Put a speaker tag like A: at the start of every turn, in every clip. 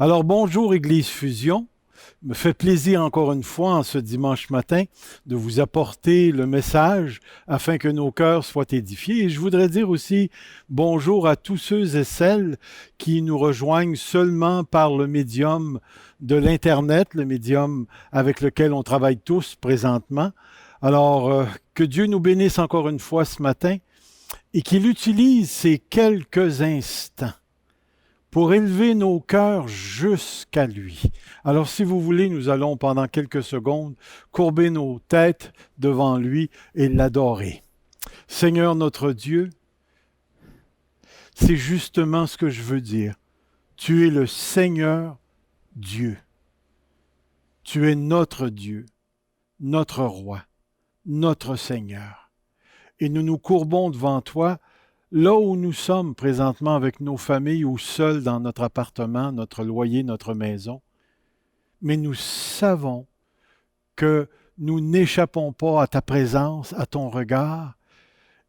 A: Alors bonjour Église Fusion, me fait plaisir encore une fois en ce dimanche matin de vous apporter le message afin que nos cœurs soient édifiés. Et je voudrais dire aussi bonjour à tous ceux et celles qui nous rejoignent seulement par le médium de l'Internet, le médium avec lequel on travaille tous présentement. Alors que Dieu nous bénisse encore une fois ce matin et qu'il utilise ces quelques instants pour élever nos cœurs jusqu'à lui. Alors, si vous voulez, nous allons pendant quelques secondes courber nos têtes devant lui et l'adorer. Seigneur notre Dieu, c'est justement ce que je veux dire. Tu es le Seigneur Dieu. Tu es notre Dieu, notre Roi, notre Seigneur. Et nous nous courbons devant toi, là où nous sommes présentement avec nos familles ou seuls dans notre appartement, notre loyer, notre maison, mais nous savons que nous n'échappons pas à ta présence, à ton regard,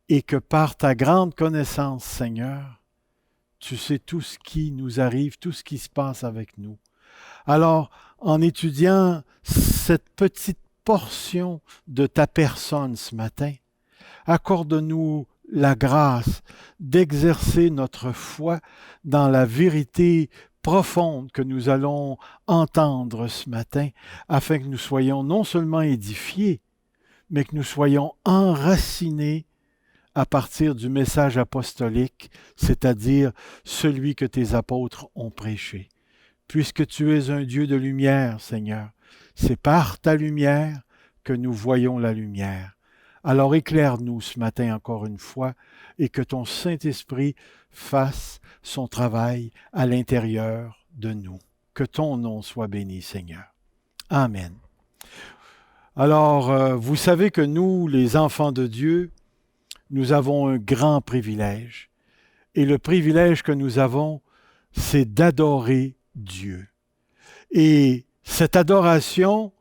A: et que par ta grande connaissance, Seigneur, tu sais tout ce qui nous arrive, tout ce qui se passe avec nous. Alors, en étudiant cette petite portion de ta personne ce matin, accorde-nous la grâce d'exercer notre foi dans la vérité profonde que nous allons entendre ce matin, afin que nous soyons non seulement édifiés, mais que nous soyons enracinés à partir du message apostolique, c'est-à-dire celui que tes apôtres ont prêché. Puisque tu es un Dieu de lumière, Seigneur, c'est par ta lumière que nous voyons la lumière. Alors éclaire-nous ce matin encore une fois et que ton Saint-Esprit fasse son travail à l'intérieur de nous. Que ton nom soit béni, Seigneur. Amen. Alors, vous savez que nous, les enfants de Dieu, nous avons un grand privilège. Et le privilège que nous avons, c'est d'adorer Dieu. Et cette adoration,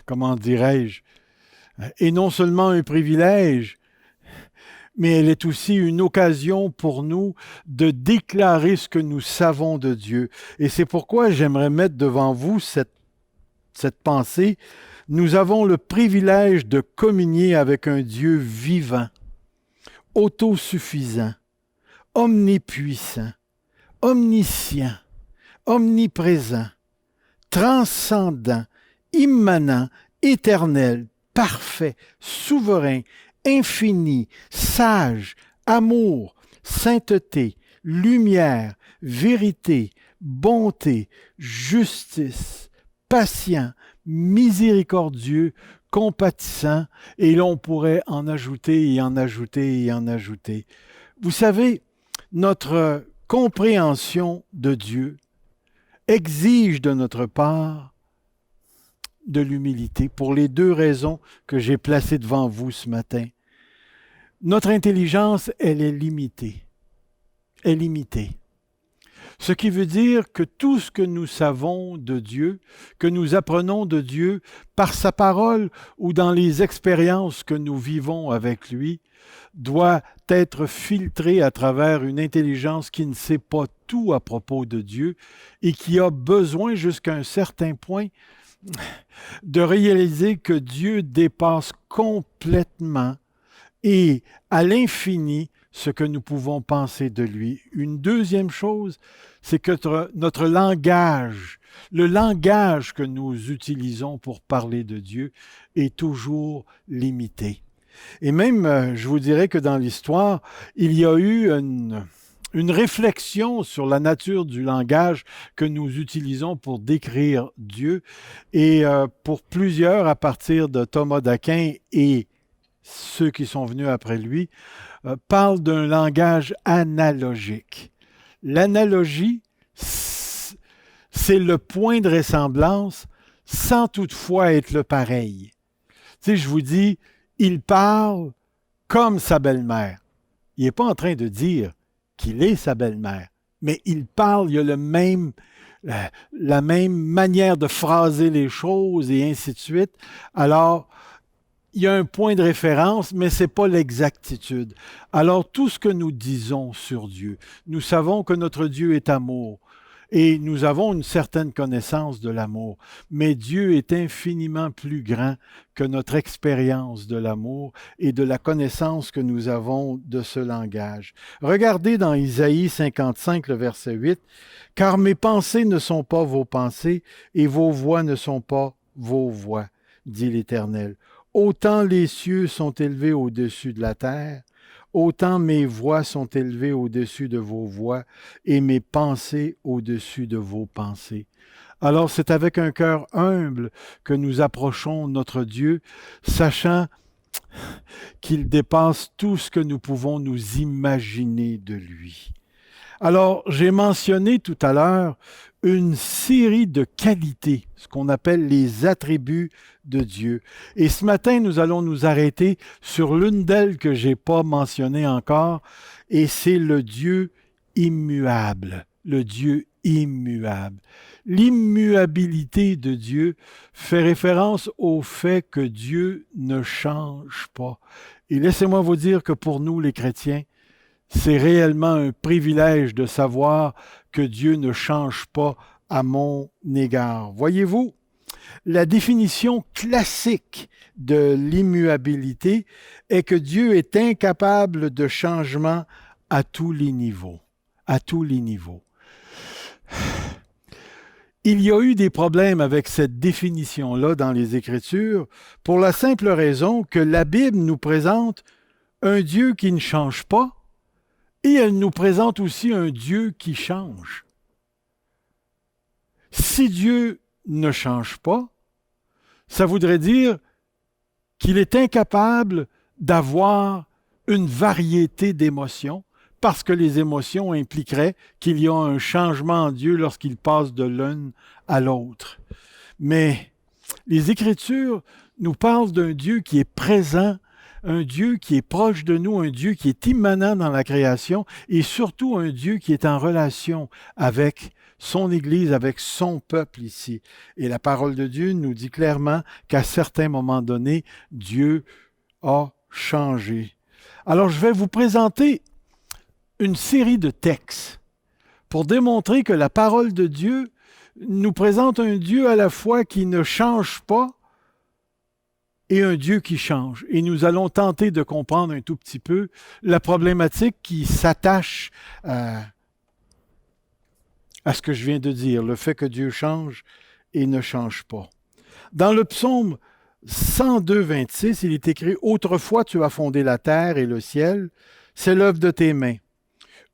A: comment dirais-je, est non seulement un privilège, mais elle est aussi une occasion pour nous de déclarer ce que nous savons de Dieu. Et c'est pourquoi j'aimerais mettre devant vous cette pensée. Nous avons le privilège de communier avec un Dieu vivant, autosuffisant, omnipuissant, omniscient, omniprésent, transcendant, immanent, éternel, parfait, souverain, infini, sage, amour, sainteté, lumière, vérité, bonté, justice, patient, miséricordieux, compatissant, et l'on pourrait en ajouter et en ajouter et en ajouter. Vous savez, notre compréhension de Dieu exige de notre part de l'humilité, pour les deux raisons que j'ai placées devant vous ce matin. Notre intelligence, elle est limitée. Est limitée. Ce qui veut dire que tout ce que nous savons de Dieu, que nous apprenons de Dieu par sa parole ou dans les expériences que nous vivons avec lui, doit être filtré à travers une intelligence qui ne sait pas tout à propos de Dieu et qui a besoin jusqu'à un certain point de réaliser que Dieu dépasse complètement et à l'infini ce que nous pouvons penser de lui. Une deuxième chose, c'est que notre langage, le langage que nous utilisons pour parler de Dieu est toujours limité. Et même, je vous dirais que dans l'histoire, il y a eu une réflexion sur la nature du langage que nous utilisons pour décrire Dieu. Et pour plusieurs, à partir de Thomas d'Aquin et ceux qui sont venus après lui, parlent d'un langage analogique. L'analogie, c'est le point de ressemblance sans toutefois être le pareil. Tu sais, je vous dis, il parle comme sa belle-mère. Il n'est pas en train de dire qu'il est sa belle-mère, mais il parle, il a la même manière de phraser les choses et ainsi de suite. Alors, il y a un point de référence, mais ce n'est pas l'exactitude. Alors, tout ce que nous disons sur Dieu, nous savons que notre Dieu est amour. Et nous avons une certaine connaissance de l'amour. Mais Dieu est infiniment plus grand que notre expérience de l'amour et de la connaissance que nous avons de ce langage. Regardez dans Isaïe 55, le verset 8, « Car mes pensées ne sont pas vos pensées et vos voix ne sont pas vos voix, dit l'Éternel. Autant les cieux sont élevés au-dessus de la terre, autant mes voix sont élevées au-dessus de vos voix et mes pensées au-dessus de vos pensées. » Alors c'est avec un cœur humble que nous approchons notre Dieu, sachant qu'il dépasse tout ce que nous pouvons nous imaginer de lui. Alors, j'ai mentionné tout à l'heure une série de qualités, ce qu'on appelle les attributs de Dieu. Et ce matin, nous allons nous arrêter sur l'une d'elles que je n'ai pas mentionnée encore, et c'est le Dieu immuable. Le Dieu immuable. L'immuabilité de Dieu fait référence au fait que Dieu ne change pas. Et laissez-moi vous dire que pour nous, les chrétiens, c'est réellement un privilège de savoir que Dieu ne change pas à mon égard. Voyez-vous, la définition classique de l'immuabilité est que Dieu est incapable de changement à tous les niveaux. À tous les niveaux. Il y a eu des problèmes avec cette définition-là dans les Écritures pour la simple raison que la Bible nous présente un Dieu qui ne change pas, et elle nous présente aussi un Dieu qui change. Si Dieu ne change pas, ça voudrait dire qu'il est incapable d'avoir une variété d'émotions, parce que les émotions impliqueraient qu'il y a un changement en Dieu lorsqu'il passe de l'une à l'autre. Mais les Écritures nous parlent d'un Dieu qui est présent, un Dieu qui est proche de nous, un Dieu qui est immanent dans la création et surtout un Dieu qui est en relation avec son Église, avec son peuple ici. Et la parole de Dieu nous dit clairement qu'à certains moments donnés, Dieu a changé. Alors, je vais vous présenter une série de textes pour démontrer que la parole de Dieu nous présente un Dieu à la fois qui ne change pas et un Dieu qui change. Et nous allons tenter de comprendre un tout petit peu la problématique qui s'attache à ce que je viens de dire, le fait que Dieu change et ne change pas. Dans le psaume 102, 26, il est écrit « Autrefois tu as fondé la terre et le ciel, c'est l'œuvre de tes mains.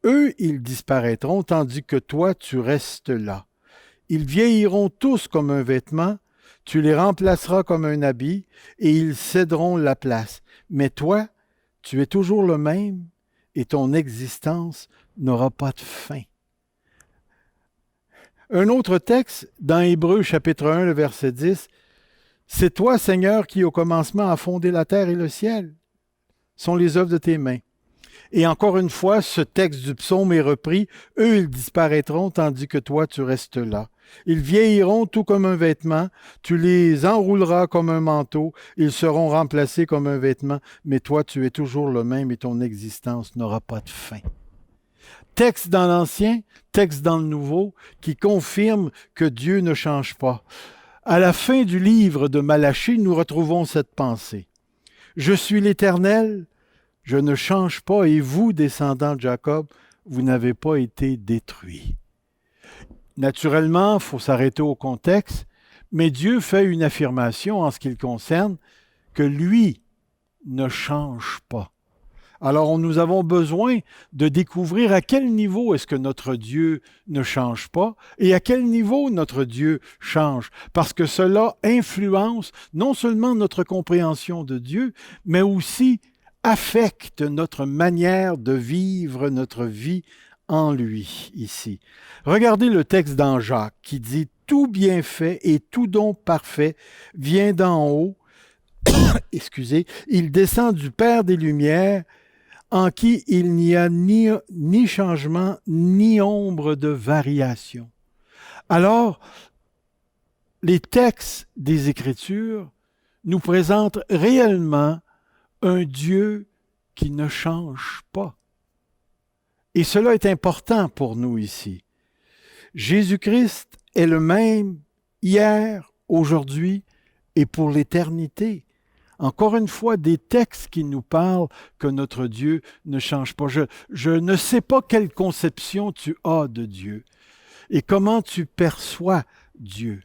A: Eux, ils disparaîtront, tandis que toi, tu restes là. Ils vieilliront tous comme un vêtement, tu les remplaceras comme un habit, et ils céderont la place. Mais toi, tu es toujours le même, et ton existence n'aura pas de fin. » Un autre texte, dans Hébreux chapitre 1, le verset 10, « C'est toi, Seigneur, qui au commencement a fondé la terre et le ciel, sont les œuvres de tes mains. » Et encore une fois, ce texte du psaume est repris. « Eux, ils disparaîtront, tandis que toi, tu restes là. Ils vieilliront tout comme un vêtement, tu les enrouleras comme un manteau, ils seront remplacés comme un vêtement, mais toi, tu es toujours le même et ton existence n'aura pas de fin. » Texte dans l'Ancien, texte dans le Nouveau, qui confirme que Dieu ne change pas. À la fin du livre de Malachie, nous retrouvons cette pensée. « Je suis l'Éternel, je ne change pas, et vous, descendants de Jacob, vous n'avez pas été détruits. » Naturellement, il faut s'arrêter au contexte, mais Dieu fait une affirmation en ce qui le concerne, que lui ne change pas. Alors, nous avons besoin de découvrir à quel niveau est-ce que notre Dieu ne change pas et à quel niveau notre Dieu change, parce que cela influence non seulement notre compréhension de Dieu, mais aussi affecte notre manière de vivre notre vie en lui, ici. Regardez le texte dans Jacques qui dit « Tout bienfait et tout don parfait vient d'en haut, excusez, il descend du Père des Lumières, en qui il n'y a ni changement, ni ombre de variation. » Alors, les textes des Écritures nous présentent réellement un Dieu qui ne change pas. Et cela est important pour nous ici. Jésus-Christ est le même hier, aujourd'hui et pour l'éternité. Encore une fois, des textes qui nous parlent que notre Dieu ne change pas. Je ne sais pas quelle conception tu as de Dieu et comment tu perçois Dieu.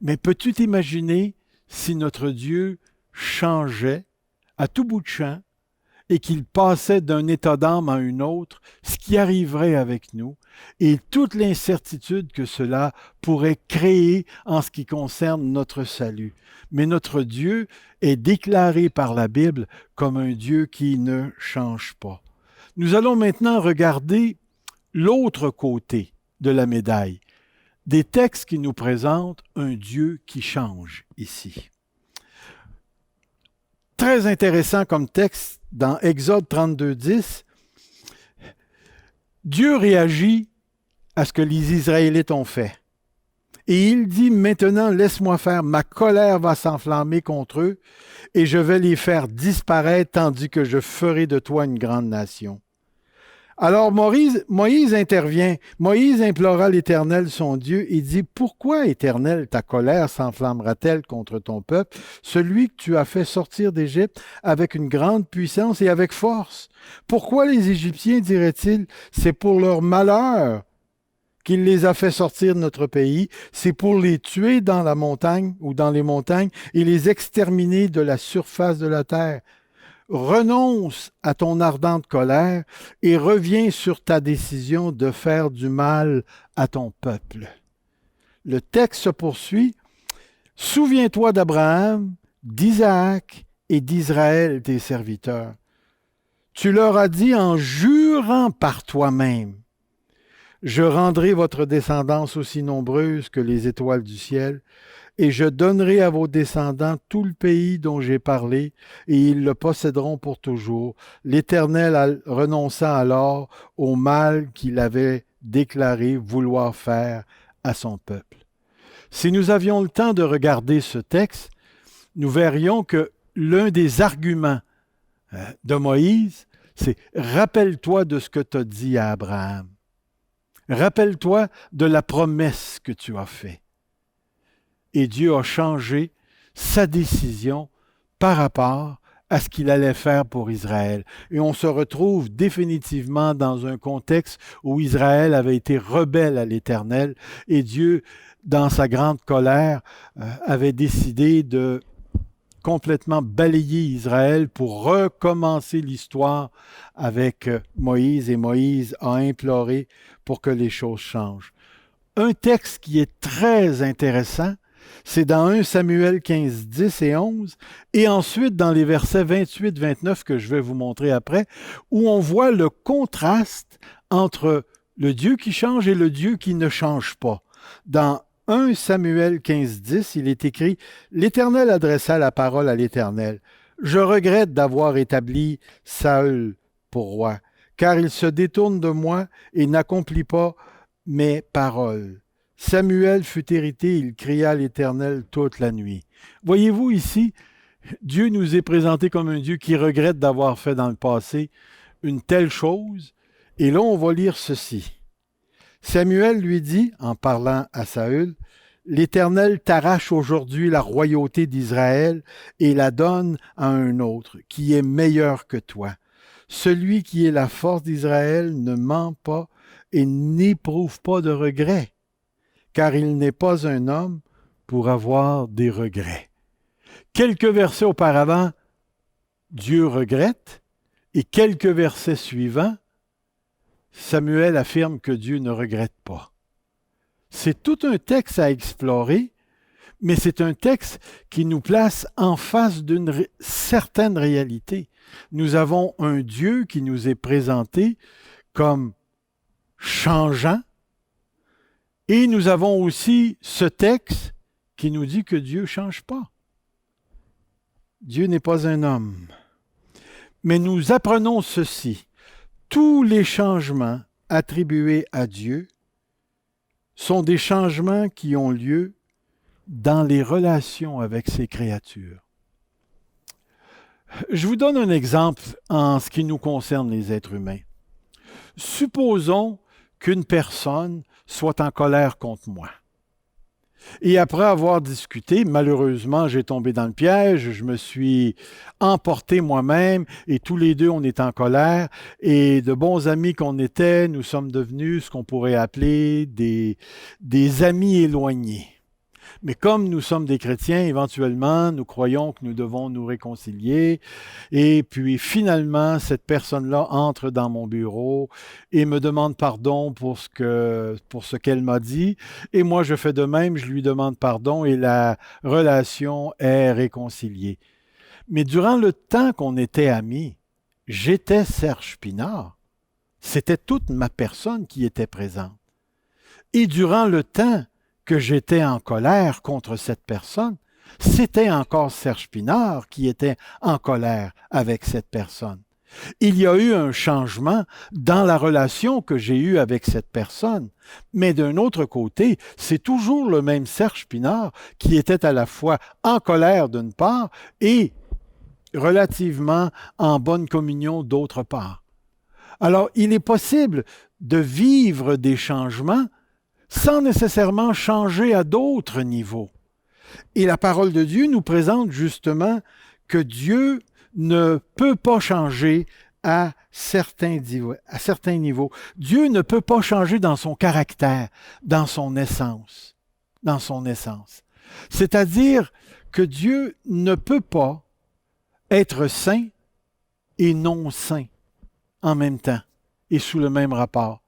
A: Mais peux-tu t'imaginer si notre Dieu changeait à tout bout de champ et qu'il passait d'un état d'âme à un autre, ce qui arriverait avec nous et toute l'incertitude que cela pourrait créer en ce qui concerne notre salut. Mais notre Dieu est déclaré par la Bible comme un Dieu qui ne change pas. Nous allons maintenant regarder l'autre côté de la médaille, des textes qui nous présentent un Dieu qui change ici. Très intéressant comme texte dans Exode 32, 10. Dieu réagit à ce que les Israélites ont fait. Et il dit, maintenant, laisse-moi faire, ma colère va s'enflammer contre eux et je vais les faire disparaître tandis que je ferai de toi une grande nation. Alors Moïse intervient. Moïse implora l'Éternel, son Dieu, et dit, pourquoi, Éternel, ta colère s'enflammera-t-elle contre ton peuple, celui que tu as fait sortir d'Égypte avec une grande puissance et avec force? Pourquoi les Égyptiens, diraient-ils, c'est pour leur malheur qu'il les a fait sortir de notre pays, c'est pour les tuer dans la montagne ou dans les montagnes et les exterminer de la surface de la terre. Renonce à ton ardente colère et reviens sur ta décision de faire du mal à ton peuple. Le texte se poursuit. Souviens-toi d'Abraham, d'Isaac et d'Israël, tes serviteurs. Tu leur as dit en jurant par toi-même, je rendrai votre descendance aussi nombreuse que les étoiles du ciel, et je donnerai à vos descendants tout le pays dont j'ai parlé, et ils le posséderont pour toujours. L'Éternel renonça alors au mal qu'il avait déclaré vouloir faire à son peuple. Si nous avions le temps de regarder ce texte, nous verrions que l'un des arguments de Moïse, c'est « Rappelle-toi de ce que tu as dit à Abraham. Rappelle-toi de la promesse que tu as faite. » Et Dieu a changé sa décision par rapport à ce qu'il allait faire pour Israël. Et on se retrouve définitivement dans un contexte où Israël avait été rebelle à l'Éternel et Dieu, dans sa grande colère, avait décidé de complètement balayer Israël pour recommencer l'histoire avec Moïse, et Moïse a imploré pour que les choses changent. Un texte qui est très intéressant, c'est dans 1 Samuel 15, 10 et 11, et ensuite dans les versets 28, 29 que je vais vous montrer après, où on voit le contraste entre le Dieu qui change et le Dieu qui ne change pas. Dans 1 Samuel 15, 10, il est écrit « L'Éternel adressa la parole à l'Éternel. Je regrette d'avoir établi Saül pour roi, car il se détourne de moi et n'accomplit pas mes paroles. » Samuel fut irrité, il cria à l'Éternel toute la nuit. Voyez-vous ici, Dieu nous est présenté comme un Dieu qui regrette d'avoir fait dans le passé une telle chose. Et là, on va lire ceci. Samuel lui dit, en parlant à Saül, « L'Éternel t'arrache aujourd'hui la royauté d'Israël et la donne à un autre, qui est meilleur que toi. Celui qui est la force d'Israël ne ment pas et n'éprouve pas de regrets, car il n'est pas un homme pour avoir des regrets. » Quelques versets auparavant, Dieu regrette, et quelques versets suivants, Samuel affirme que Dieu ne regrette pas. C'est tout un texte à explorer, mais c'est un texte qui nous place en face d'une certaine réalité. Nous avons un Dieu qui nous est présenté comme changeant, et nous avons aussi ce texte qui nous dit que Dieu ne change pas. Dieu n'est pas un homme. Mais nous apprenons ceci. Tous les changements attribués à Dieu sont des changements qui ont lieu dans les relations avec ses créatures. Je vous donne un exemple en ce qui nous concerne les êtres humains. Supposons qu'une personne soit en colère contre moi. Et après avoir discuté, malheureusement, j'ai tombé dans le piège, je me suis emporté moi-même et tous les deux, on est en colère. Et de bons amis qu'on était, nous sommes devenus ce qu'on pourrait appeler des amis éloignés. Mais comme nous sommes des chrétiens, éventuellement, nous croyons que nous devons nous réconcilier. Et puis finalement, cette personne-là entre dans mon bureau et me demande pardon pour ce qu'elle m'a dit. Et moi, je fais de même, je lui demande pardon et la relation est réconciliée. Mais durant le temps qu'on était amis, j'étais Serge Pinard. C'était toute ma personne qui était présente. Et durant le temps que j'étais en colère contre cette personne, c'était encore Serge Pinard qui était en colère avec cette personne. Il y a eu un changement dans la relation que j'ai eue avec cette personne. Mais d'un autre côté, c'est toujours le même Serge Pinard qui était à la fois en colère d'une part et relativement en bonne communion d'autre part. Alors, il est possible de vivre des changements sans nécessairement changer à d'autres niveaux. Et la parole de Dieu nous présente justement que Dieu ne peut pas changer à certains niveaux. Dieu ne peut pas changer dans son caractère, dans son essence. C'est-à-dire que Dieu ne peut pas être saint et non saint en même temps et sous le même rapport.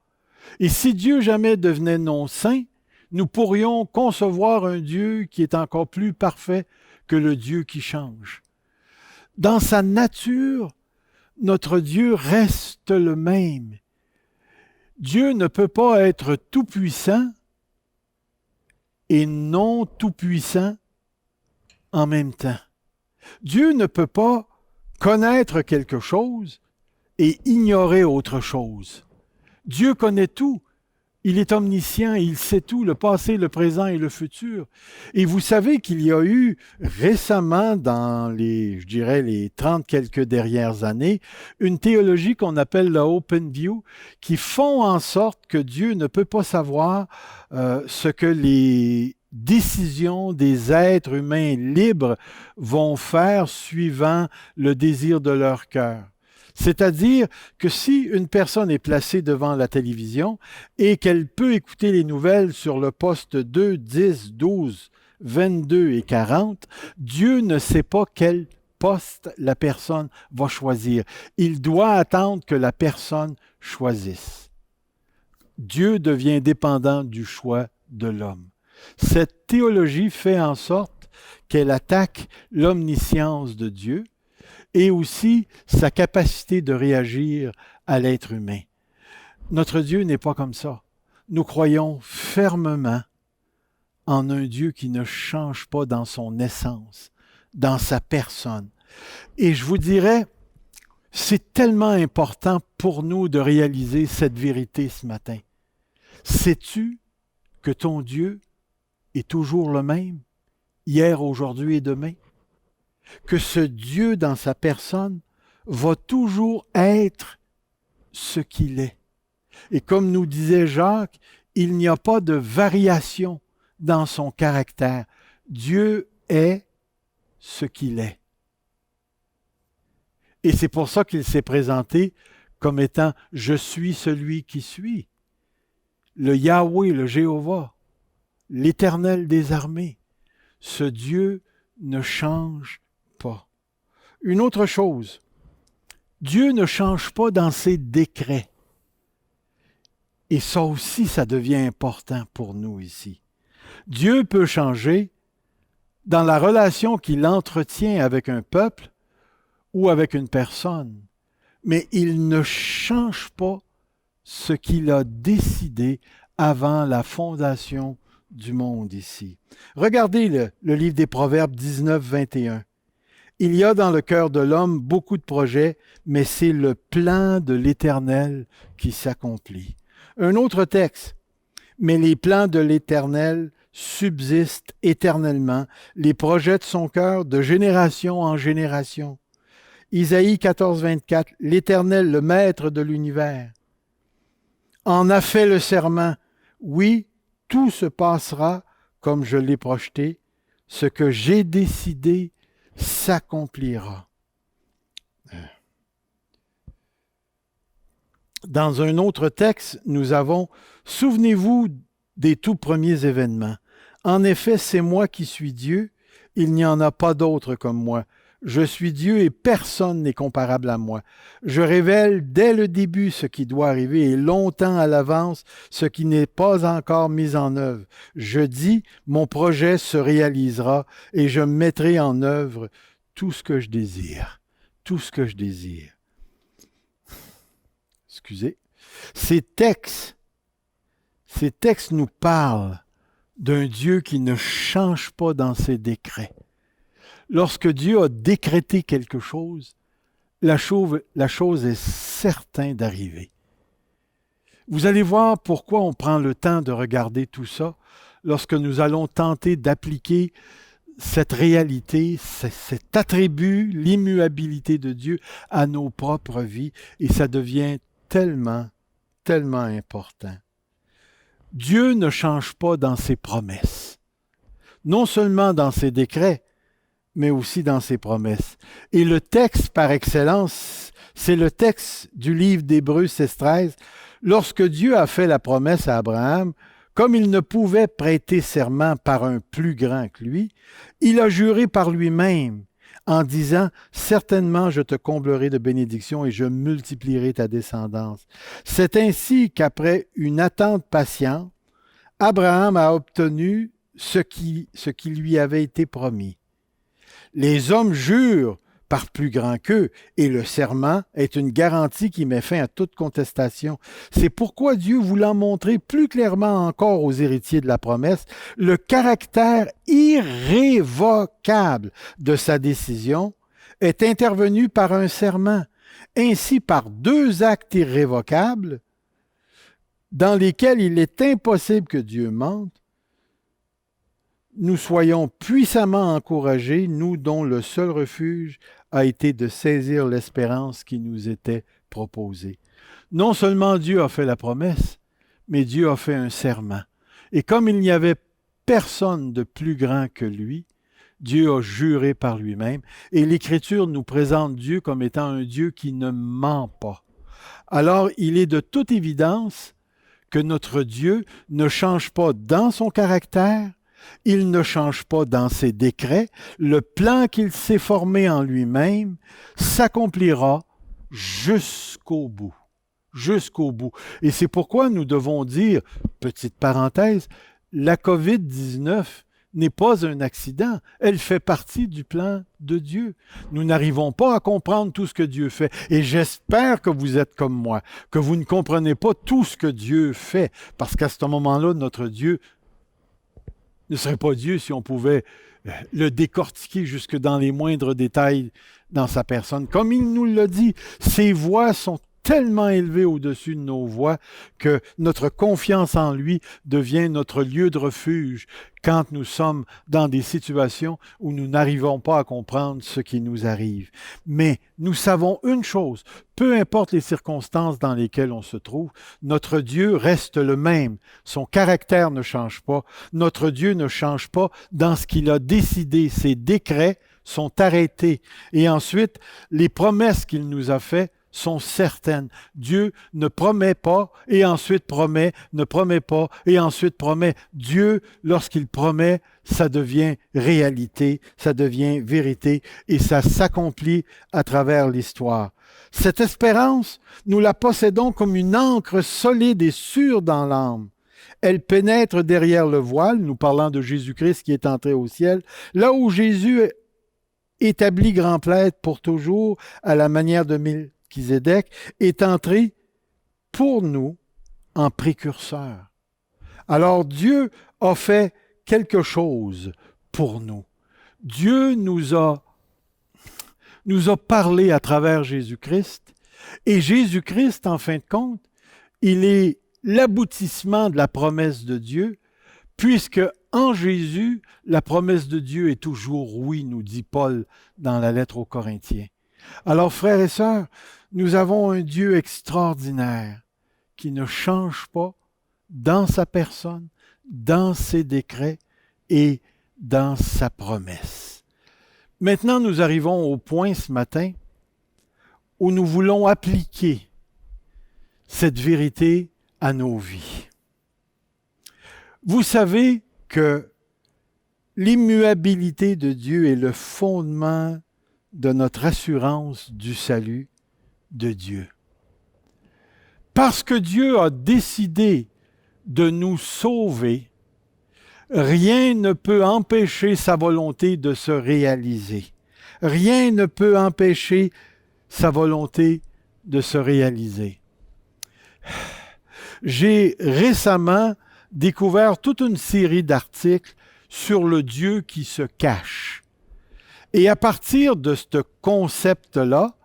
A: Et si Dieu jamais devenait non saint, nous pourrions concevoir un Dieu qui est encore plus parfait que le Dieu qui change. Dans sa nature, notre Dieu reste le même. Dieu ne peut pas être tout-puissant et non tout-puissant en même temps. Dieu ne peut pas connaître quelque chose et ignorer autre chose. Dieu connaît tout. Il est omniscient, il sait tout, le passé, le présent et le futur. Et vous savez qu'il y a eu récemment, dans les 30 quelques dernières années, une théologie qu'on appelle la Open View, qui font en sorte que Dieu ne peut pas savoir ce que les décisions des êtres humains libres vont faire suivant le désir de leur cœur. C'est-à-dire que si une personne est placée devant la télévision et qu'elle peut écouter les nouvelles sur le poste 2, 10, 12, 22 et 40, Dieu ne sait pas quel poste la personne va choisir. Il doit attendre que la personne choisisse. Dieu devient dépendant du choix de l'homme. Cette théologie fait en sorte qu'elle attaque l'omniscience de Dieu et aussi sa capacité de réagir à l'être humain. Notre Dieu n'est pas comme ça. Nous croyons fermement en un Dieu qui ne change pas dans son essence, dans sa personne. Et je vous dirais, c'est tellement important pour nous de réaliser cette vérité ce matin. Sais-tu que ton Dieu est toujours le même, hier, aujourd'hui et demain? Que ce Dieu dans sa personne va toujours être ce qu'il est. Et comme nous disait Jacques, il n'y a pas de variation dans son caractère. Dieu est ce qu'il est. Et c'est pour ça qu'il s'est présenté comme étant « Je suis celui qui suis ». Le Yahweh, le Jéhovah, l'Éternel des armées. Ce Dieu ne change pas. Une autre chose, Dieu ne change pas dans ses décrets. Et ça aussi, ça devient important pour nous ici. Dieu peut changer dans la relation qu'il entretient avec un peuple ou avec une personne, mais il ne change pas ce qu'il a décidé avant la fondation du monde ici. Regardez le livre des Proverbes 19, 21. Il y a dans le cœur de l'homme beaucoup de projets, mais c'est le plan de l'Éternel qui s'accomplit. Un autre texte. Mais les plans de l'Éternel subsistent éternellement, les projets de son cœur de génération en génération. Isaïe 14, 24. L'Éternel, le maître de l'univers, en a fait le serment. Oui, tout se passera comme je l'ai projeté. Ce que j'ai décidé s'accomplira. Dans un autre texte, nous avons « Souvenez-vous des tout premiers événements. En effet, c'est moi qui suis Dieu. Il n'y en a pas d'autre comme moi. Je suis Dieu et personne n'est comparable à moi. Je révèle dès le début ce qui doit arriver et longtemps à l'avance ce qui n'est pas encore mis en œuvre. Je dis, mon projet se réalisera et je mettrai en œuvre tout ce que je désire. Tout ce que je désire. » Excusez. Ces textes nous parlent d'un Dieu qui ne change pas dans ses décrets. Lorsque Dieu a décrété quelque chose, la chose est certaine d'arriver. Vous allez voir pourquoi on prend le temps de regarder tout ça lorsque nous allons tenter d'appliquer cette réalité, cet attribut, l'immuabilité de Dieu à nos propres vies, et ça devient tellement, tellement important. Dieu ne change pas dans ses promesses, non seulement dans ses décrets, mais aussi dans ses promesses. Et le texte par excellence, c'est le texte du livre d'Hébreux 16-13. Lorsque Dieu a fait la promesse à Abraham, comme il ne pouvait prêter serment par un plus grand que lui, il a juré par lui-même en disant « Certainement je te comblerai de bénédictions et je multiplierai ta descendance. » C'est ainsi qu'après une attente patiente, Abraham a obtenu ce qui lui avait été promis. Les hommes jurent par plus grand qu'eux, et le serment est une garantie qui met fin à toute contestation. C'est pourquoi Dieu, voulant montrer plus clairement encore aux héritiers de la promesse le caractère irrévocable de sa décision, est intervenu par un serment. Ainsi, par deux actes irrévocables, dans lesquels il est impossible que Dieu mente, nous soyons puissamment encouragés, nous dont le seul refuge a été de saisir l'espérance qui nous était proposée. Non seulement Dieu a fait la promesse, mais Dieu a fait un serment. Et comme il n'y avait personne de plus grand que lui, Dieu a juré par lui-même. Et l'Écriture nous présente Dieu comme étant un Dieu qui ne ment pas. Alors, il est de toute évidence que notre Dieu ne change pas dans son caractère, il ne change pas dans ses décrets. Le plan qu'il s'est formé en lui-même s'accomplira jusqu'au bout. Jusqu'au bout. Et c'est pourquoi nous devons dire, petite parenthèse, la COVID-19 n'est pas un accident. Elle fait partie du plan de Dieu. Nous n'arrivons pas à comprendre tout ce que Dieu fait. Et j'espère que vous êtes comme moi, que vous ne comprenez pas tout ce que Dieu fait. Parce qu'à ce moment-là, notre Dieu ne serait pas Dieu si on pouvait le décortiquer jusque dans les moindres détails dans sa personne. Comme il nous l'a dit, ses voies sont tellement élevées au-dessus de nos voies que notre confiance en lui devient notre lieu de refuge quand nous sommes dans des situations où nous n'arrivons pas à comprendre ce qui nous arrive. Mais nous savons une chose, peu importe les circonstances dans lesquelles on se trouve, notre Dieu reste le même. Son caractère ne change pas. Notre Dieu ne change pas dans ce qu'il a décidé. Ses décrets sont arrêtés. Et ensuite, les promesses qu'il nous a faites sont certaines. Dieu ne promet pas et ensuite promet, ne promet pas et ensuite promet. Dieu, lorsqu'il promet, ça devient réalité, ça devient vérité et ça s'accomplit à travers l'histoire. Cette espérance, nous la possédons comme une ancre solide et sûre dans l'âme. Elle pénètre derrière le voile, nous parlons de Jésus-Christ qui est entré au ciel, là où Jésus établit grand prêtre pour toujours à la manière de Melchizedek, est entré pour nous en précurseur. Alors Dieu a fait quelque chose pour nous. Dieu nous a parlé à travers Jésus-Christ, et Jésus-Christ, en fin de compte, il est l'aboutissement de la promesse de Dieu, puisque en Jésus, la promesse de Dieu est toujours oui, nous dit Paul dans la lettre aux Corinthiens. Alors, frères et sœurs, nous avons un Dieu extraordinaire qui ne change pas dans sa personne, dans ses décrets et dans sa promesse. Maintenant, nous arrivons au point ce matin où nous voulons appliquer cette vérité à nos vies. Vous savez que l'immuabilité de Dieu est le fondement de notre assurance du salut de Dieu. Parce que Dieu a décidé de nous sauver, rien ne peut empêcher sa volonté de se réaliser. Rien ne peut empêcher sa volonté de se réaliser. J'ai récemment découvert toute une série d'articles sur le Dieu qui se cache. Et à partir de ce concept-là,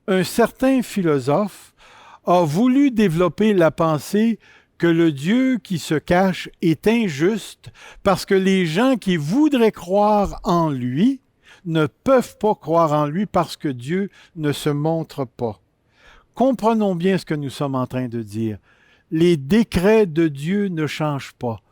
A: un certain philosophe a voulu développer la pensée que le Dieu qui se cache est injuste parce que les gens qui voudraient croire en lui ne peuvent pas croire en lui parce que Dieu ne se montre pas. Comprenons bien ce que nous sommes en train de dire. Les décrets de Dieu ne changent pas.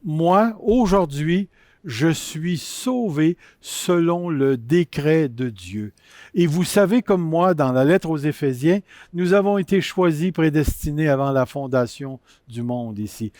A: Moi, aujourd'hui, je suis sauvé selon le décret de Dieu. Et vous savez comme moi, dans la lettre aux Éphésiens, nous avons été choisis, prédestinés avant la fondation du monde ici.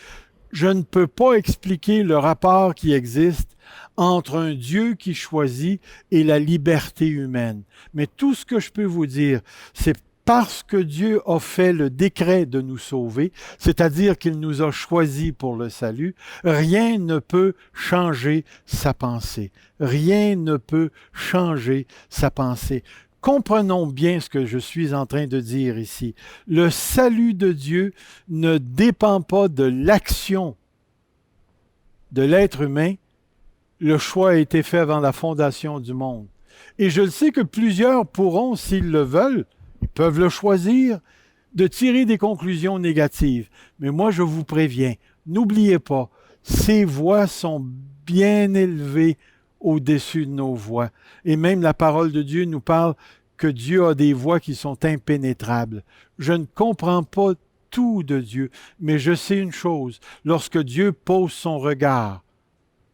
A: Je ne peux pas expliquer le rapport qui existe entre un Dieu qui choisit et la liberté humaine. Mais tout ce que je peux vous dire, c'est parce que Dieu a fait le décret de nous sauver, c'est-à-dire qu'il nous a choisis pour le salut, rien ne peut changer sa pensée. Rien ne peut changer sa pensée. Comprenons bien ce que je suis en train de dire ici. Le salut de Dieu ne dépend pas de l'action de l'être humain. Le choix a été fait avant la fondation du monde. Et je le sais que plusieurs pourront, s'ils le veulent, ils peuvent le choisir, de tirer des conclusions négatives. Mais moi, je vous préviens, n'oubliez pas, ces voix sont bien élevées au-dessus de nos voix. Et même la parole de Dieu nous parle que Dieu a des voix qui sont impénétrables. Je ne comprends pas tout de Dieu, mais je sais une chose, lorsque Dieu pose son regard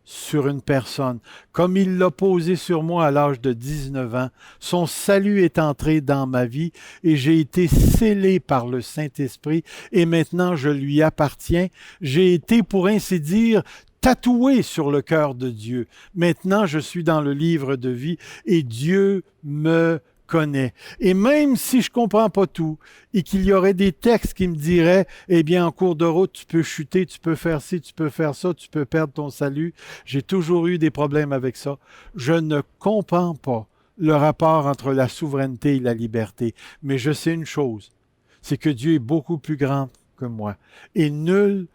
A: sur une personne, comme il l'a posé sur moi à l'âge de 19 ans. Son salut est entré dans ma vie et j'ai été scellé par le Saint-Esprit et maintenant je lui appartiens. J'ai été, pour ainsi dire, tatoué sur le cœur de Dieu. Maintenant, je suis dans le livre de vie et Dieu me connaît. Et même si je ne comprends pas tout et qu'il y aurait des textes qui me diraient, eh bien, en cours de route, tu peux chuter, tu peux faire ci, tu peux faire ça, tu peux perdre ton salut. J'ai toujours eu des problèmes avec ça. Je ne comprends pas le rapport entre la souveraineté et la liberté. Mais je sais une chose, c'est que Dieu est beaucoup plus grand que moi. Et nul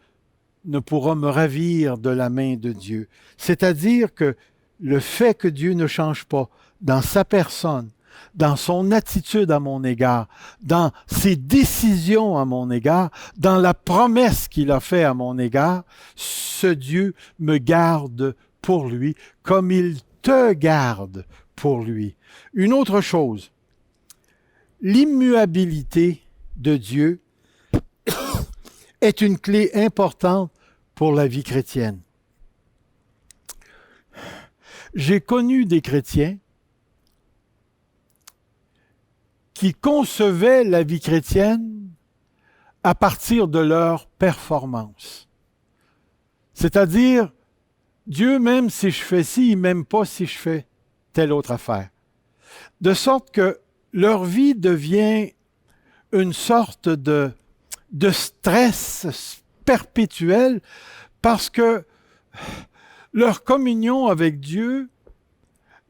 A: ne pourra me ravir de la main de Dieu. C'est-à-dire que le fait que Dieu ne change pas dans sa personne, dans son attitude à mon égard, dans ses décisions à mon égard, dans la promesse qu'il a faite à mon égard, ce Dieu me garde pour lui, comme il te garde pour lui. Une autre chose, l'immuabilité de Dieu est une clé importante pour la vie chrétienne. J'ai connu des chrétiens qui concevaient la vie chrétienne à partir de leur performance. C'est-à-dire, Dieu m'aime si je fais ci, il ne m'aime pas si je fais telle autre affaire. De sorte que leur vie devient une sorte de stress perpétuel parce que leur communion avec Dieu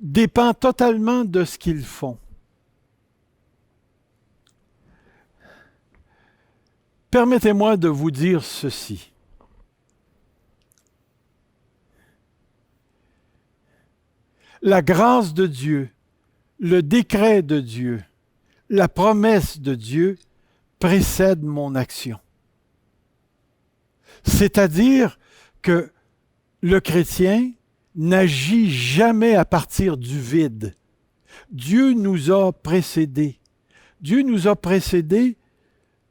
A: dépend totalement de ce qu'ils font. Permettez-moi de vous dire ceci. La grâce de Dieu, le décret de Dieu, la promesse de Dieu précèdent mon action. C'est-à-dire que le chrétien n'agit jamais à partir du vide. Dieu nous a précédés. Dieu nous a précédés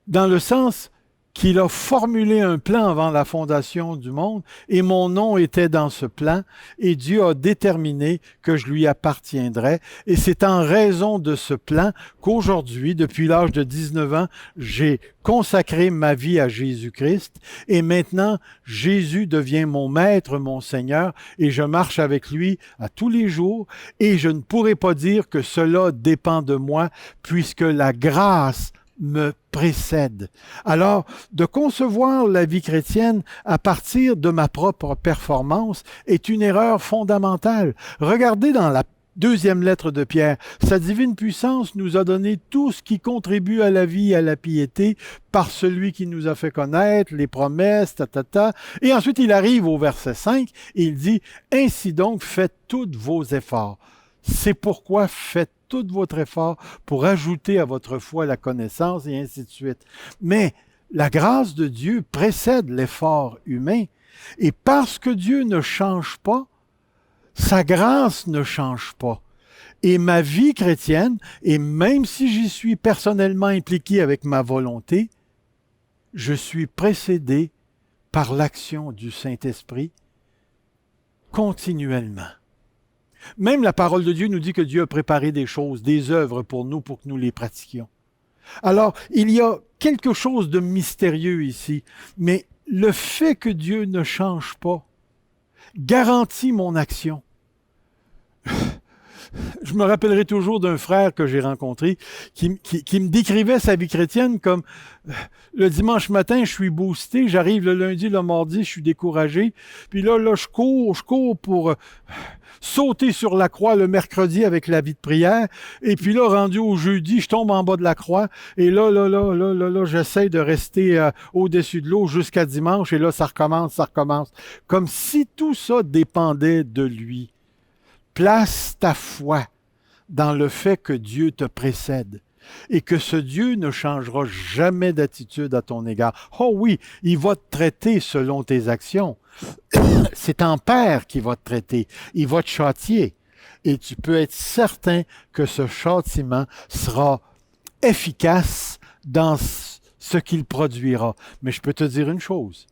A: dans le sens qu'il a formulé un plan avant la fondation du monde, et mon nom était dans ce plan, et Dieu a déterminé que je lui appartiendrais. Et c'est en raison de ce plan qu'aujourd'hui, depuis l'âge de 19 ans, j'ai consacré ma vie à Jésus-Christ, et maintenant, Jésus devient mon maître, mon Seigneur, et je marche avec lui à tous les jours, et je ne pourrai pas dire que cela dépend de moi, puisque la grâce me précède. Alors, de concevoir la vie chrétienne à partir de ma propre performance est une erreur fondamentale. Regardez dans la deuxième lettre de Pierre, sa divine puissance nous a donné tout ce qui contribue à la vie et à la piété par celui qui nous a fait connaître, les promesses, Et ensuite, il arrive au verset 5 et il dit, « Ainsi donc, faites tous vos efforts. » C'est pourquoi faites tout votre effort pour ajouter à votre foi la connaissance et ainsi de suite. Mais la grâce de Dieu précède l'effort humain et parce que Dieu ne change pas, sa grâce ne change pas. Et ma vie chrétienne, et même si j'y suis personnellement impliqué avec ma volonté, je suis précédé par l'action du Saint-Esprit continuellement. Même la parole de Dieu nous dit que Dieu a préparé des choses, des œuvres pour nous que nous les pratiquions. Alors, il y a quelque chose de mystérieux ici, mais le fait que Dieu ne change pas garantit mon action. Je me rappellerai toujours d'un frère que j'ai rencontré qui me décrivait sa vie chrétienne comme le dimanche matin, je suis boosté, j'arrive le lundi, le mardi, je suis découragé, puis là je cours pour sauter sur la croix le mercredi avec la vie de prière, et puis là, rendu au jeudi, je tombe en bas de la croix, et là, j'essaie de rester au-dessus de l'eau jusqu'à dimanche, et là, ça recommence, comme si tout ça dépendait de lui. Place ta foi dans le fait que Dieu te précède et que ce Dieu ne changera jamais d'attitude à ton égard. Oh oui, il va te traiter selon tes actions. C'est ton Père qui va te traiter. Il va te châtier. Et tu peux être certain que ce châtiment sera efficace dans ce qu'il produira. Mais je peux te dire une chose,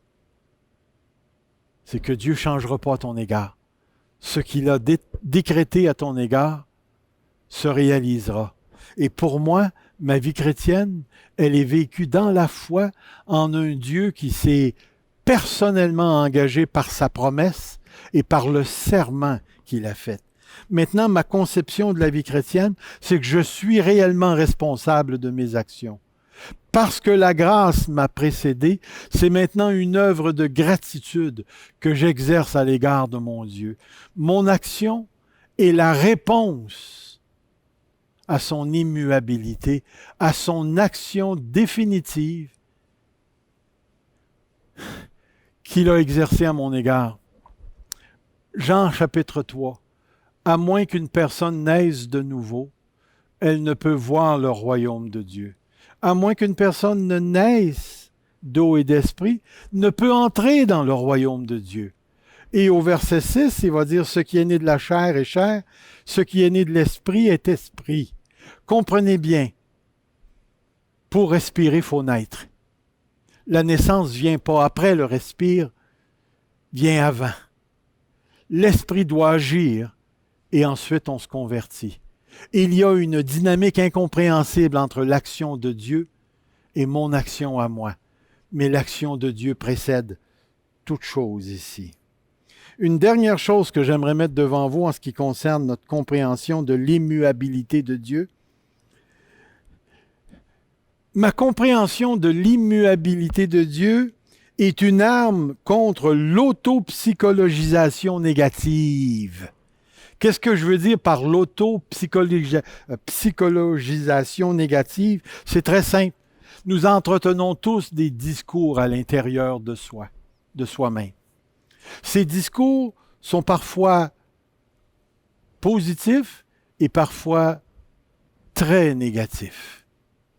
A: c'est que Dieu ne changera pas à ton égard. Ce qu'il a décrété à ton égard se réalisera. Et pour moi, ma vie chrétienne, elle est vécue dans la foi en un Dieu qui s'est personnellement engagé par sa promesse et par le serment qu'il a fait. Maintenant, ma conception de la vie chrétienne, c'est que je suis réellement responsable de mes actions. Parce que la grâce m'a précédé, c'est maintenant une œuvre de gratitude que j'exerce à l'égard de mon Dieu. Mon action est la réponse à son immuabilité, à son action définitive qu'il a exercée à mon égard. Jean chapitre 3. À moins qu'une personne naisse de nouveau, elle ne peut voir le royaume de Dieu. À moins qu'une personne ne naisse d'eau et d'esprit, ne peut entrer dans le royaume de Dieu. Et au verset 6, il va dire, ce qui est né de la chair est chair, ce qui est né de l'esprit est esprit. Comprenez bien, pour respirer, il faut naître. La naissance ne vient pas après, le respire vient avant. L'esprit doit agir et ensuite on se convertit. Il y a une dynamique incompréhensible entre l'action de Dieu et mon action à moi. Mais l'action de Dieu précède toute chose ici. Une dernière chose que j'aimerais mettre devant vous en ce qui concerne notre compréhension de l'immuabilité de Dieu. Ma compréhension de l'immuabilité de Dieu est une arme contre l'autopsychologisation négative. Qu'est-ce que je veux dire par l'autopsychologisation négative? C'est très simple. Nous entretenons tous des discours à l'intérieur de soi, de soi-même. Ces discours sont parfois positifs et parfois très négatifs.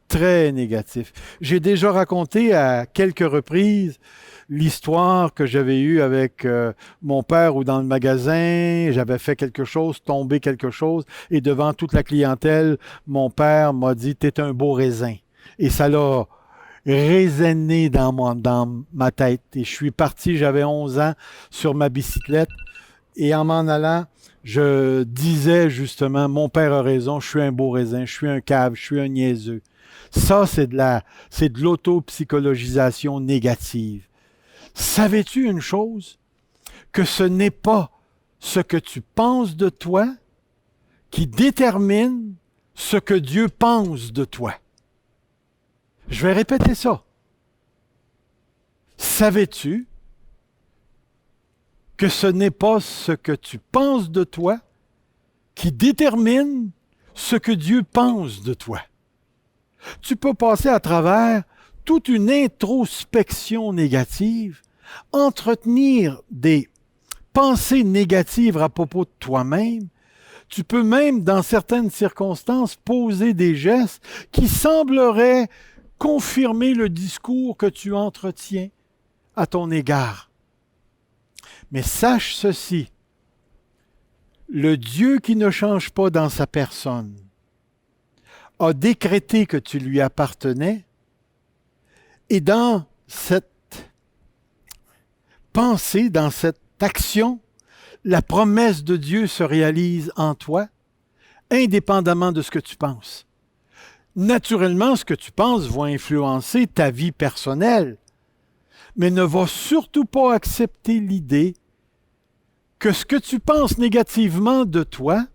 A: Très négatifs. J'ai déjà raconté à quelques reprises l'histoire que j'avais eue avec mon père où dans le magasin, j'avais fait quelque chose, tombé quelque chose, et devant toute la clientèle, mon père m'a dit « T'es un beau raisin ». Et ça l'a résonné dans ma tête. Et je suis parti, j'avais 11 ans, sur ma bicyclette. Et en m'en allant, je disais justement, mon père a raison, je suis un beau raisin, je suis un cave, je suis un niaiseux. Ça, c'est de l'autopsychologisation négative. Savais-tu une chose? Que ce n'est pas ce que tu penses de toi qui détermine ce que Dieu pense de toi. Je vais répéter ça. Savais-tu que ce n'est pas ce que tu penses de toi qui détermine ce que Dieu pense de toi? Tu peux passer à travers toute une introspection négative, entretenir des pensées négatives à propos de toi-même. Tu peux même, dans certaines circonstances, poser des gestes qui sembleraient confirmer le discours que tu entretiens à ton égard. Mais sache ceci, le Dieu qui ne change pas dans sa personne a décrété que tu lui appartenais, et dans cette pensée, dans cette action, la promesse de Dieu se réalise en toi, indépendamment de ce que tu penses. Naturellement, ce que tu penses va influencer ta vie personnelle, mais ne va surtout pas accepter l'idée que ce que tu penses négativement de toi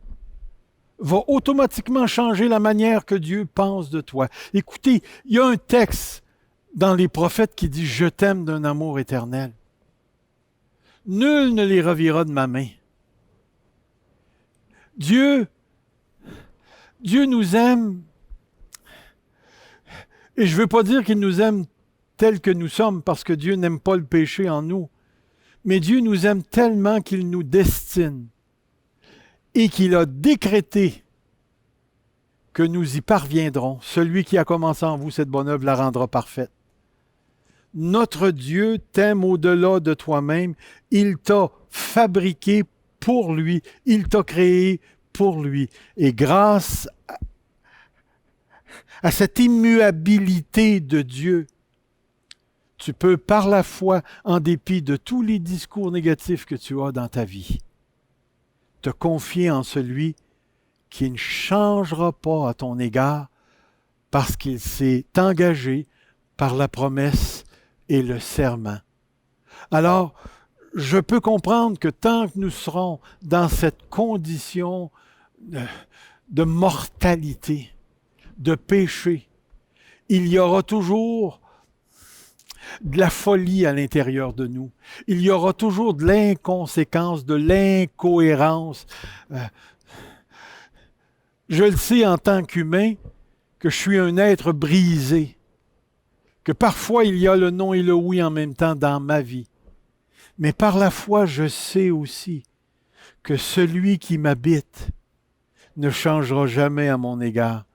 A: va automatiquement changer la manière que Dieu pense de toi. Écoutez, il y a un texte dans les prophètes qui dit « Je t'aime d'un amour éternel ». Nul ne les ravira de ma main. Dieu nous aime, et je ne veux pas dire qu'il nous aime tels que nous sommes, parce que Dieu n'aime pas le péché en nous, mais Dieu nous aime tellement qu'il nous destine et qu'il a décrété que nous y parviendrons. Celui qui a commencé en vous cette bonne œuvre la rendra parfaite. Notre Dieu t'aime au-delà de toi-même. Il t'a fabriqué pour lui. Il t'a créé pour lui. Et grâce à cette immuabilité de Dieu, tu peux, par la foi, en dépit de tous les discours négatifs que tu as dans ta vie, te confier en celui qui ne changera pas à ton égard parce qu'il s'est engagé par la promesse et le serment. Alors, je peux comprendre que tant que nous serons dans cette condition de mortalité, de péché, il y aura toujours de la folie à l'intérieur de nous. Il y aura toujours de l'inconséquence, de l'incohérence. Je le sais en tant qu'humain que je suis un être brisé, que parfois il y a le non et le oui en même temps dans ma vie. Mais par la foi, je sais aussi que celui qui m'habite ne changera jamais à mon égard.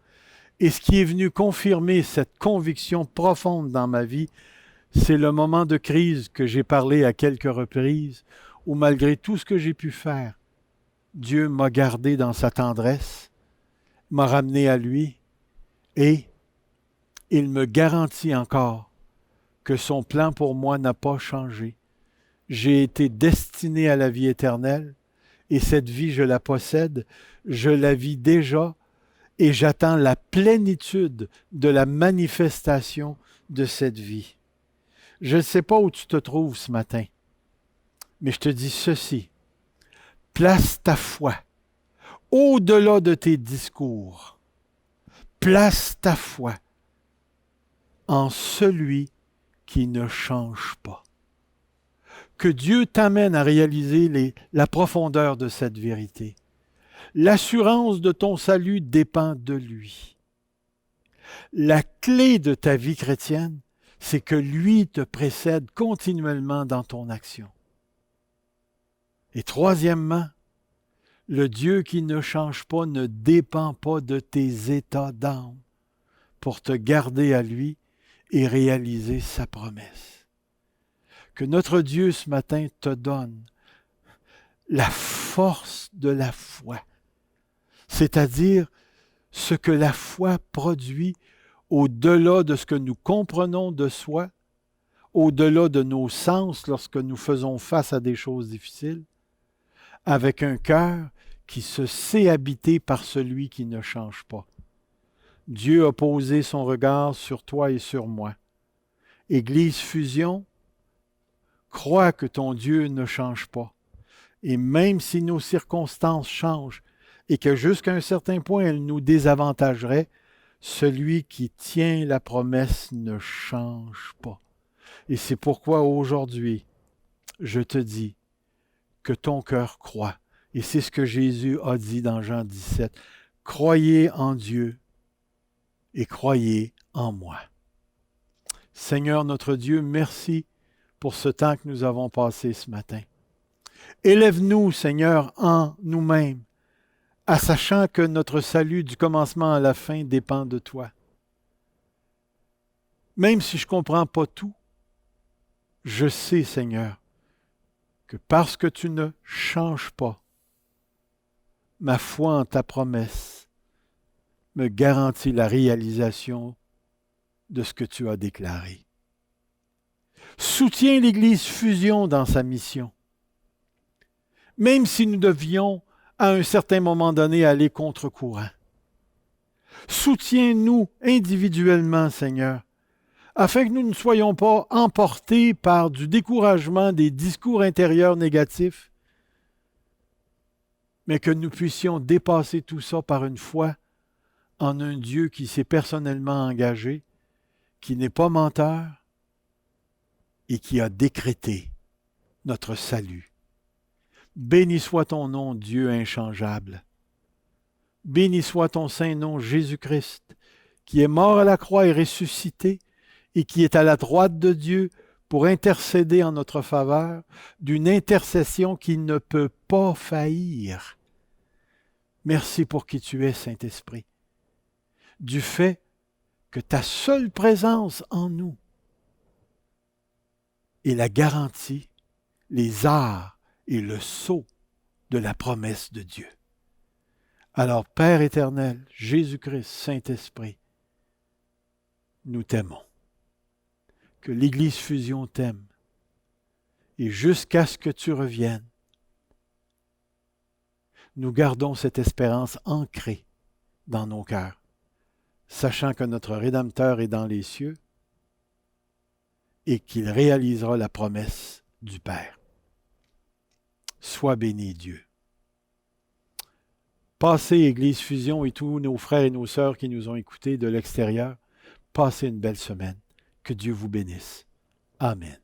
A: Et ce qui est venu confirmer cette conviction profonde dans ma vie, c'est le moment de crise que j'ai parlé à quelques reprises, où malgré tout ce que j'ai pu faire, Dieu m'a gardé dans sa tendresse, m'a ramené à lui, et il me garantit encore que son plan pour moi n'a pas changé. J'ai été destiné à la vie éternelle, et cette vie, je la possède, je la vis déjà, et j'attends la plénitude de la manifestation de cette vie. Je ne sais pas où tu te trouves ce matin, mais je te dis ceci. Place ta foi au-delà de tes discours. Place ta foi en celui qui ne change pas. Que Dieu t'amène à réaliser la profondeur de cette vérité. L'assurance de ton salut dépend de lui. La clé de ta vie chrétienne, c'est que lui te précède continuellement dans ton action. Et troisièmement, le Dieu qui ne change pas ne dépend pas de tes états d'âme pour te garder à lui et réaliser sa promesse. Que notre Dieu ce matin te donne la force de la foi, c'est-à-dire ce que la foi produit au-delà de ce que nous comprenons de soi, au-delà de nos sens lorsque nous faisons face à des choses difficiles, avec un cœur qui se sait habité par celui qui ne change pas. Dieu a posé son regard sur toi et sur moi. Église Fusion, crois que ton Dieu ne change pas. Et même si nos circonstances changent et que jusqu'à un certain point elles nous désavantageraient, celui qui tient la promesse ne change pas. Et c'est pourquoi aujourd'hui, je te dis que ton cœur croit. Et c'est ce que Jésus a dit dans Jean 17. Croyez en Dieu et croyez en moi. Seigneur notre Dieu, merci pour ce temps que nous avons passé ce matin. Élève-nous, Seigneur, en nous-mêmes, à sachant que notre salut du commencement à la fin dépend de toi. Même si je ne comprends pas tout, je sais, Seigneur, que parce que tu ne changes pas, ma foi en ta promesse me garantit la réalisation de ce que tu as déclaré. Soutiens l'Église Fusion dans sa mission. Même si nous devions, à un certain moment donné, aller contre-courant. Soutiens-nous individuellement, Seigneur, afin que nous ne soyons pas emportés par du découragement des discours intérieurs négatifs, mais que nous puissions dépasser tout ça par une foi en un Dieu qui s'est personnellement engagé, qui n'est pas menteur et qui a décrété notre salut. Béni soit ton nom, Dieu inchangeable. Béni soit ton saint nom, Jésus-Christ, qui est mort à la croix et ressuscité, et qui est à la droite de Dieu pour intercéder en notre faveur d'une intercession qui ne peut pas faillir. Merci pour qui tu es, Saint-Esprit, du fait que ta seule présence en nous est la garantie, les arts et le sceau de la promesse de Dieu. Alors, Père éternel, Jésus-Christ, Saint-Esprit, nous t'aimons. Que l'Église Fusion t'aime. Et jusqu'à ce que tu reviennes, nous gardons cette espérance ancrée dans nos cœurs, sachant que notre Rédempteur est dans les cieux et qu'il réalisera la promesse du Père. Sois béni, Dieu. Passez, Église Fusion et tous nos frères et nos sœurs qui nous ont écoutés de l'extérieur, passez une belle semaine. Que Dieu vous bénisse. Amen.